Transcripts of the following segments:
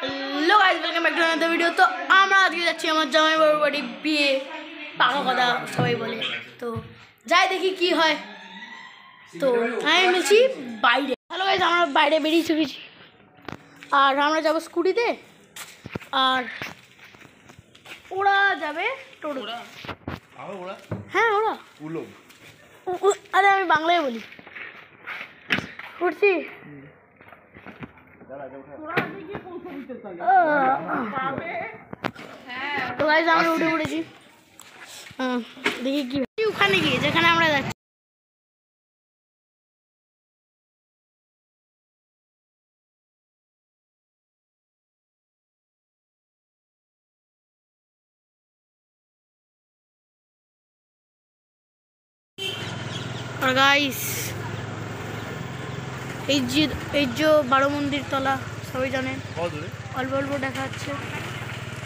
Hello guys, welcome back to another video. তো আমরা আজকে যাচ্ছি আমার জামাই বাবুর বাড়ি, বিয়ে পাকা কথা সবাই বলে। তো যাই দেখি কি হয়। তো আমি বলছি বাইরে। হ্যালো গাইস, আমরা বাইরে বেরিয়ে চলেছি আর আমরা যাবো স্কুটিতে আর ওরা যাবে টোটো। হ্যাঁ ওরা আরে আমি বাংলায় বলি। উঠছি তো গাইস আমরা উঠে পড়েছি। দেখি কি ওখানে গিয়ে যেখানে আমরা যাচ্ছি। আর গাইস এই যে বারো মন্দির তলা সবাই জানেন, অল্প অল্প দেখা যাচ্ছে।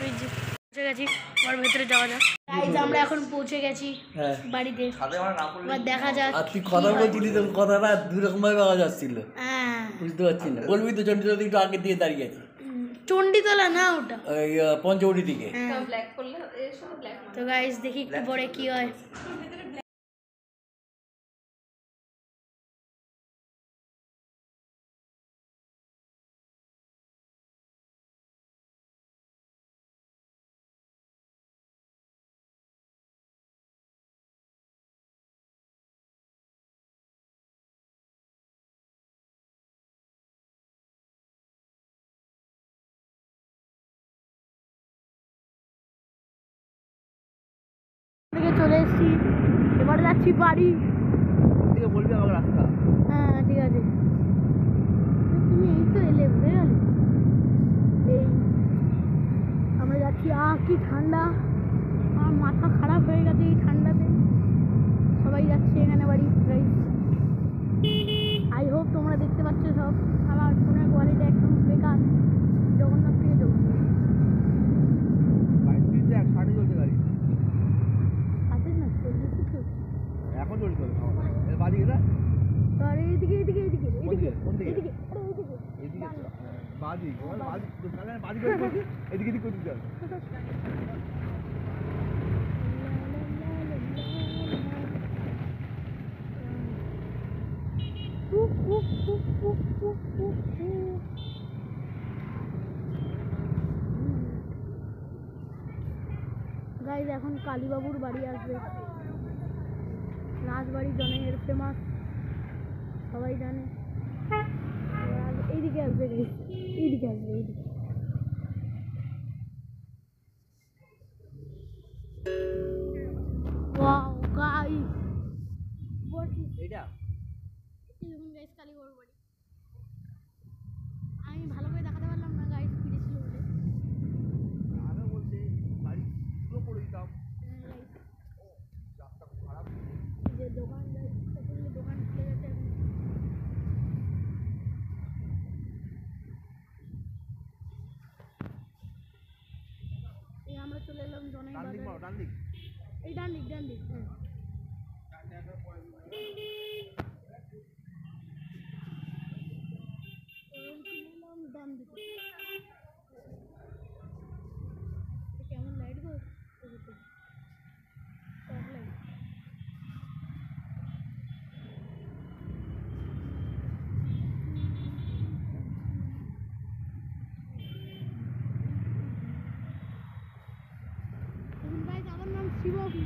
এই যে পৌঁছে গেছি, আমার ভেতরে যাওয়া যাক। গাইস আমরা এখন পৌঁছে গেছি বাড়িতে, এবার দেখা যাক। আর তুই কথা বলছিলি তো, কথাটা দুই রকম ভাবে পাওয়া যাচ্ছিল। হ্যাঁ বুঝতে পারছি না, বলবি তো চন্ডিতলা একটু আগে দিয়ে দাঁড়িয়ে আছে। চণ্ডীতলা না ওটা, ওই পঞ্চবটি দিকে। তো গাইস দেখি একটু পরে কি হয়। চলে এসেছি, এবার যাচ্ছি বাড়ি। বলবি আমার রাস্তা। হ্যাঁ ঠিক আছে, তুমি এই তো এলে বুঝে গেলে। এই আমরা যাচ্ছি। কি ঠান্ডা, আমার মাথা খারাপ হয়ে গেছে এই ঠান্ডাতে। সবাই যাচ্ছে এখানে বাড়ি। আই হোপ তোমরা দেখতে পাচ্ছ সব। আমার ফোনের কোয়ালিটি একদম বেকার, জগন্নাথ থেকে জগন্নাথ। এখন চলছে বাদিকে না, এইদিকে এইদিকে এইদিকে এইদিকে কোন দিকে? এইদিকে এদিকে বাদিক বাদিক এদিকে এদিকে করতে চল। গাইজ এখন কালীবাবুর বাড়ি আসবে। রাজবাড়ি জনের ফেমাস, সবাই জানে। এইদিকে আসবে, এইদিকে আসবে, এইদিকে। ওয়াও গাইজ, এইটা দেখুন গাইজ কালীবাবুর বাড়ি। আমি ভালো করে দেখাতে পারলাম না গাইজ, ফিরেছিল বলে। আমি বলছি বাড়ি পুরো পড়ে দিতাম। যে দোকান দোকান খুলে গেছে এখন। এই আমরা চলে এলাম জনাই বাজারে। এই ডান দিক হ্যাঁ। ডান দিকে কেমন লাইট গো, আমার নাম শিবকি।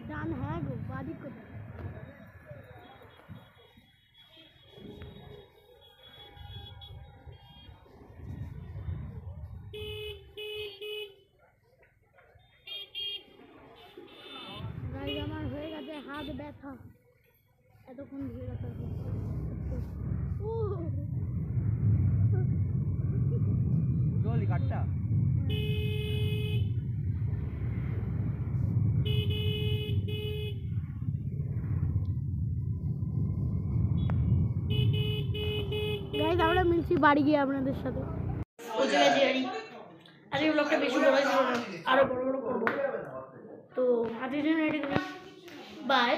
ডান, হ্যাঁ গো বাদিক কোথায়? গাড়ি আমার হয়ে গেছে, হাত থাক এতক্ষণ ধরে রাখার পর ও জলি কাটটা গাইজ আমরা মিলছি বাড়ি গিয়ে আপনাদের সাথে পৌঁছে গেছি গাড়ি। আজকে ব্লগটা বেশি বড় ছিল না, আরো বড় বড় করবো। তো আজকের জন্য এটুকুই, বাই।